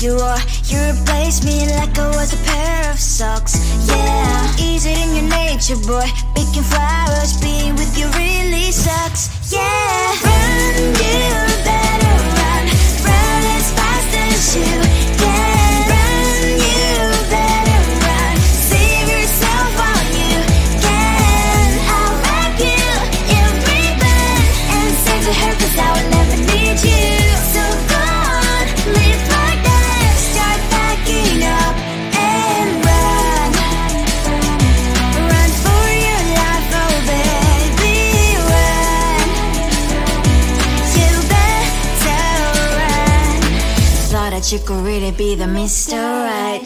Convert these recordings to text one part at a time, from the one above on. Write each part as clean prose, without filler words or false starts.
you are. You replaced me like I was a pair of socks. Yeah, is it in your nature, boy? Picking flowers, being with you really sucks. Yeah, run, you better run. Run as fast as you can. Run, you better run. Save yourself while you can. I'll wrap you in ribbon and send to her, 'cause I will never need you. So go on, live like that. Start packing up and run. Run for your life, oh baby, run. You better run. Thought that you could really be the Mr. Right,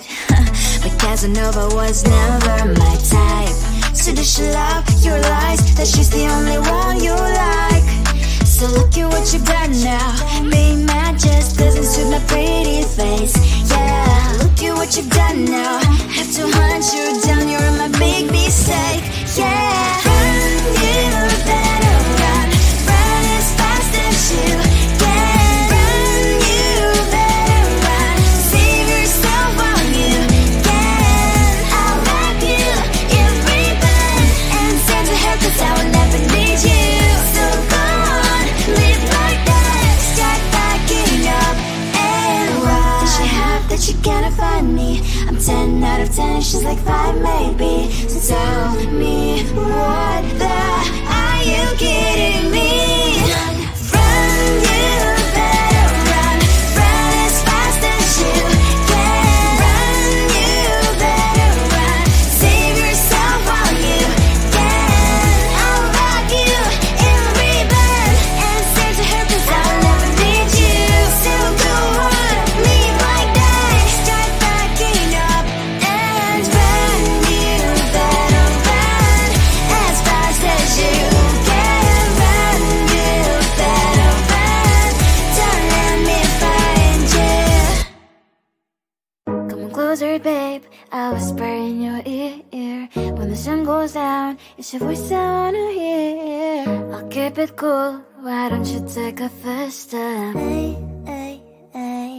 but Casanova was never my type. So does she love your lies, that she's the only one you like? So look at what you've done now. Being mad just doesn't suit my pretty face. Yeah, look at what you've done now. Have to hunt you down, you're my big mistake. Yeah, run, you better run. Run as fast as you can. Run, you better run. Save yourself while you can. I'll wrap you in ribbon and send to her, 'cause I will never need you. So go on, live like that. Start packing up and run. Does she have that you cannot find me? I'm 10 out of 10, she's like 5 maybe. So tell me, what the are you kidding me? Run, you better run. Run as fast as you can. Run, you better run. Save yourself while you can. I'll wrap you in ribbon and send to her, 'cause I will never need you. So go on, live like that. Start packing up and run. You better run as fast as you can. Run, you better run. Don't let me find you. Come on closer, babe, I'll whisper in your ear. When the sun goes down, it's your voice I wanna hear. I'll keep it cool, why don't you take a first step? Hey, hey, hey.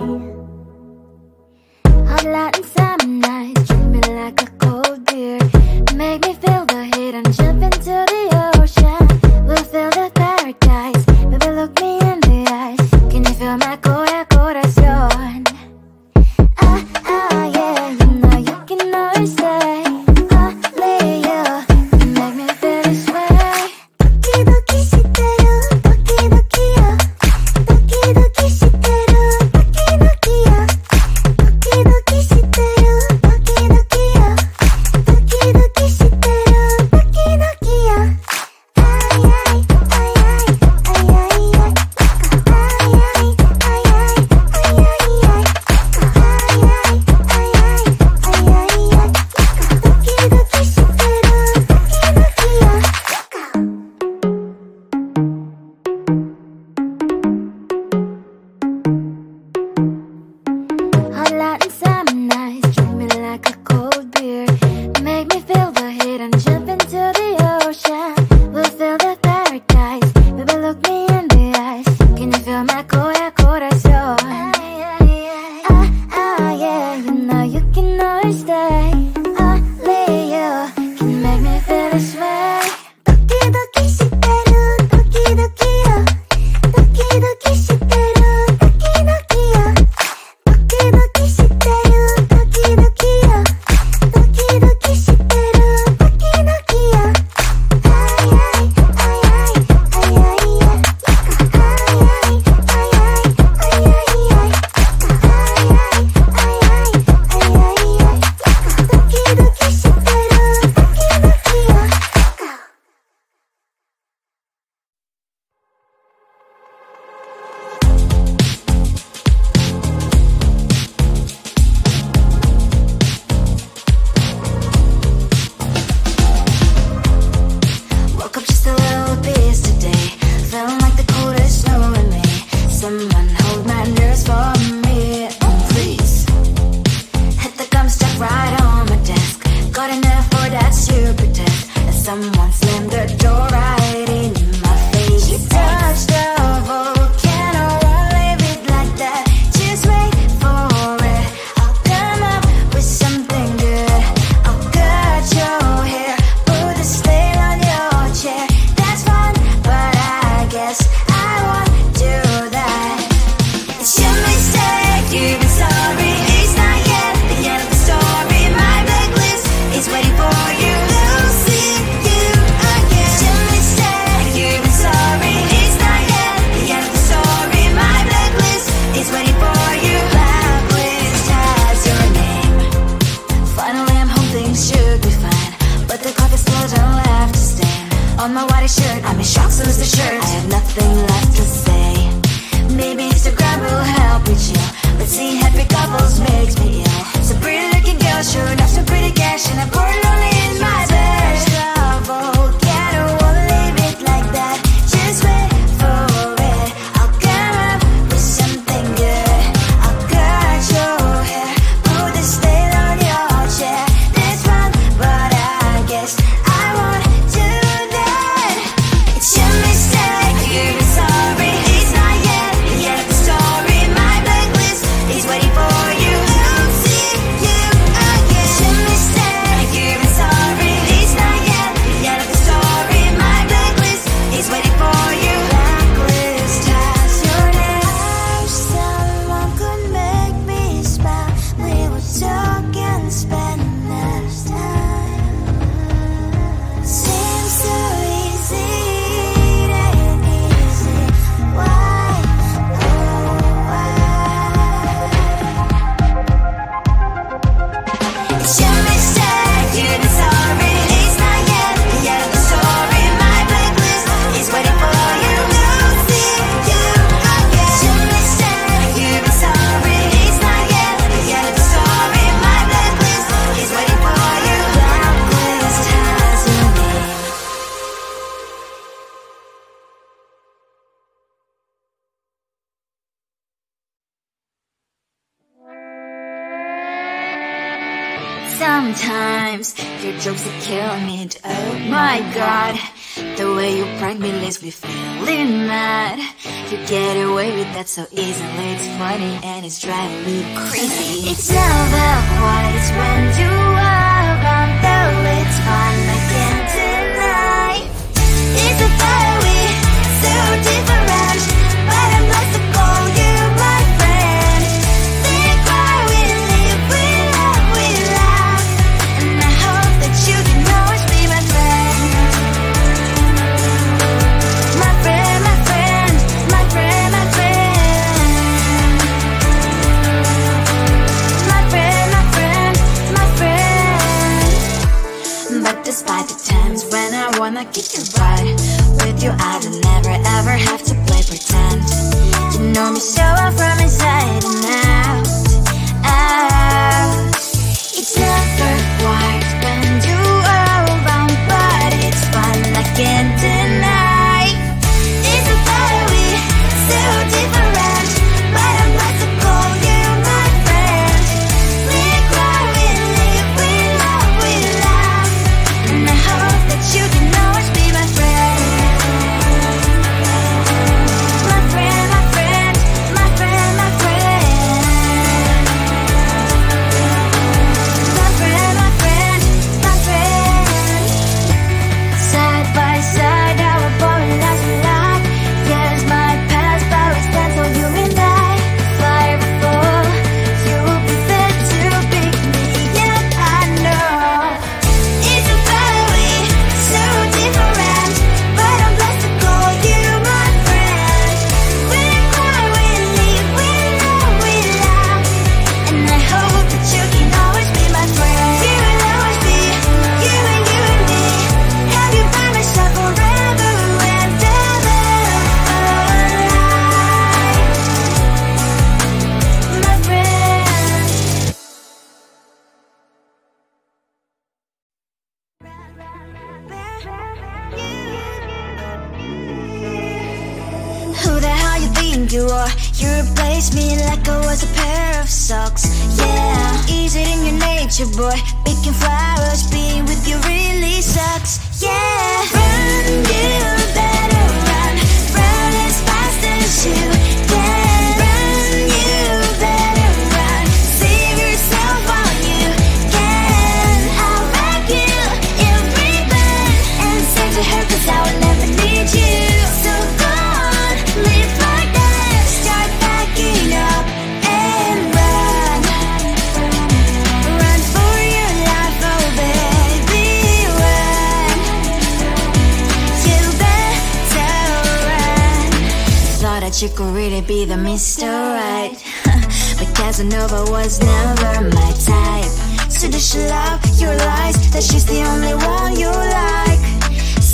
Hot light and summer night, treat me like a cold beer. Make me feel the heat and jump into the ocean. We'll feel the paradise, baby look me in the eyes. Can you feel my corazón? Ah, ah, yeah, you know you can always stay. Only you can make me feel this way. 도끼도끼 시대요, 도끼도끼요. 도끼도끼 시대요. shirt. I have nothing left to say. Maybe Instagram will help with you. Let's see happy couples makes me ill. So pretty looking girl, sure enough, so pretty cash, and I'm born lonely in my bed. Trouble, yeah, I don't wanna leave it like that. Just wait for it. I'll come up with something good. I'll cut your hair, put the stain on your chair. This one, but I guess I won't do that. It's your mistake, you're sorry. It's not yet the story. My blacklist is waiting for you. I'll see you again. It's your mistake, you're sorry. It's not yet the story. My blacklist is waiting for you. Blacklist has your name. I wish someone could make me smile. We would talk and spend less time. Seems so easy, it ain't easy. Why? Oh, why? It's your mistake, you're sorry. It's not yet the story. My blacklist is waiting for you. I'll see you again. It's your mistake, you're sorry. It's not yet the story. My blacklist is waiting for you. Blacklist has your name. Sometimes your jokes are killing me. Oh my god, the way you prank me leaves me feeling mad. You get away with that so easily. It's funny and it's driving me crazy. It's never quite as when you are around, though it's fun, I can't deny. It's a fiery, so different, but I'm blessed to call you my friend. We cry, we live, we love, we laugh, and I hope that you can always be my friend. My friend, my friend, my friend, my friend. My friend, my friend, my friend. But despite the times when I wanna kick your butt, with you I don't never ever have to play pretend. You know me so well from inside and out, out. It's never quite when you are around, but it's fun, I can't deny. It's a fiery, so different, but I'm blessed to call you my friend. We cry, we live, we love, we laugh, and I hope that you can always be my friend. My friend, my friend, my friend, my friend. My friend, my friend, my friend. Side by side, our body lies alive. Yes, my past, but we stand so you and I. Fly before you will be there to pick me, yeah, I know. It's a fiery, so different, but I'm blessed to call you my friend. We cry, we live, we love, we laugh, and I hope that you can always be my friend. You will always be, you and me. Have you by my side forever and ever, my friend. Who the hell you think you are? You replaced me like I was a pair of socks. Yeah, is it in your nature, boy? Picking flowers, being with you really sucks. Yeah, run, you better run, run as fast as you can. Run, you better run, save yourself while you can. I'll wreck you in ribbon and send to her, 'cause I will never need you. So go on, live like that, start packing up and run. Run for your life, oh baby, run. You better run. Thought that you could really be the Mr. Right, but Casanova was never my type. So does she love your lies, that she's the only one you like?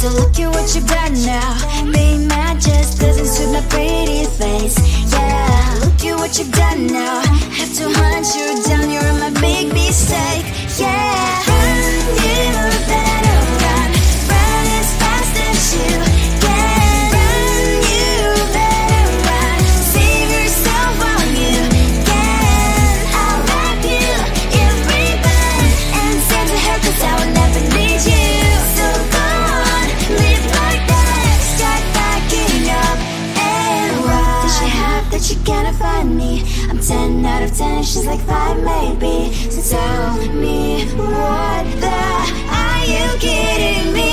So look at what you've done now. Being mad just doesn't suit my pretty face. Yeah, look at what you've done now. Have to hunt you down, you're my big mistake. Yeah, run, you better run. Run as fast as you can. Run, you better run. Save yourself while you can. I'll wrap you in ribbon and send to her, cause I will never need you. So go on, live like that. Start backing up and run. Does she have that you cannot find me? I'm 10 out of 10, she's like 5 maybe. So tell me, what the, are you kidding me?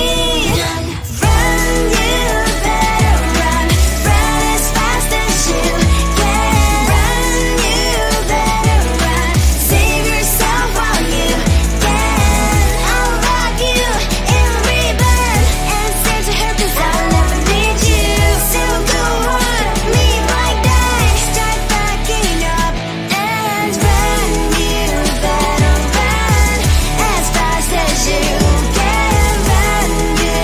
Run, you better run. Run as fast as you can. Run, you better run. Save yourself while you can. I'll wrap you in ribbon and send to her, cause I'll never need you. So go on, leave like that. Start backing up and run. You better run as fast as you can. Run, you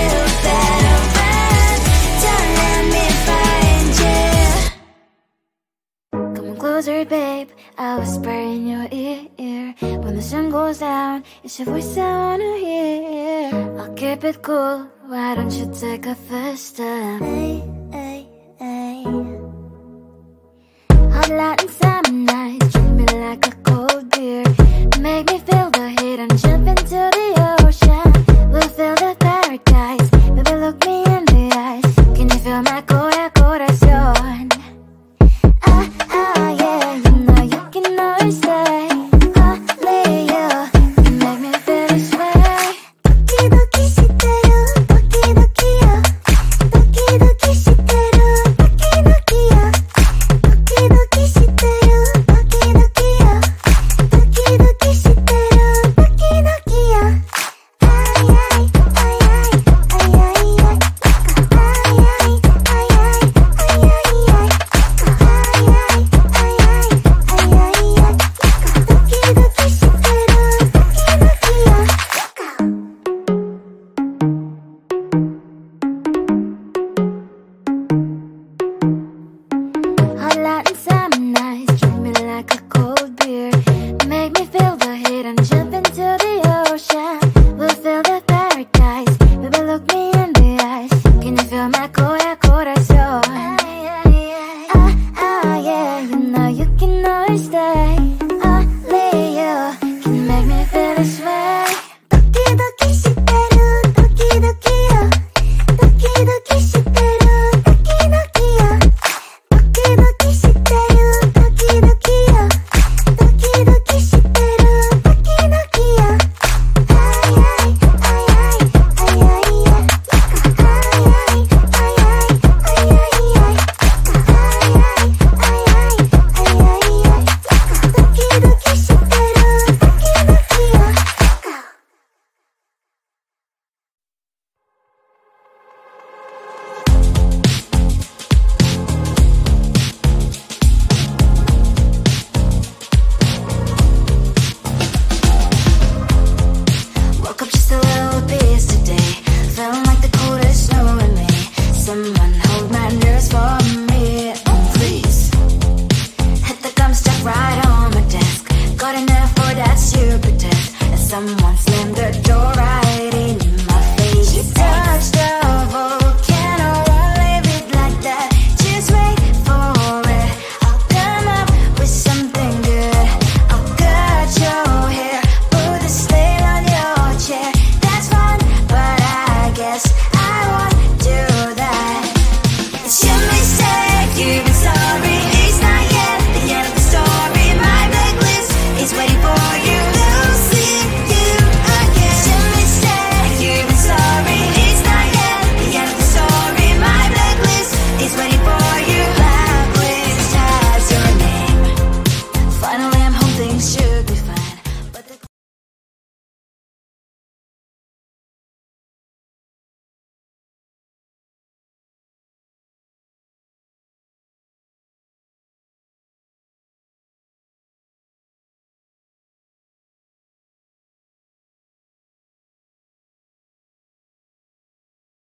better run. Don't let me find you. Come on closer, babe, I'll whisper in your ear. When the sun goes down, it's your voice I wanna hear. I'll keep it cool, why don't you take a first step?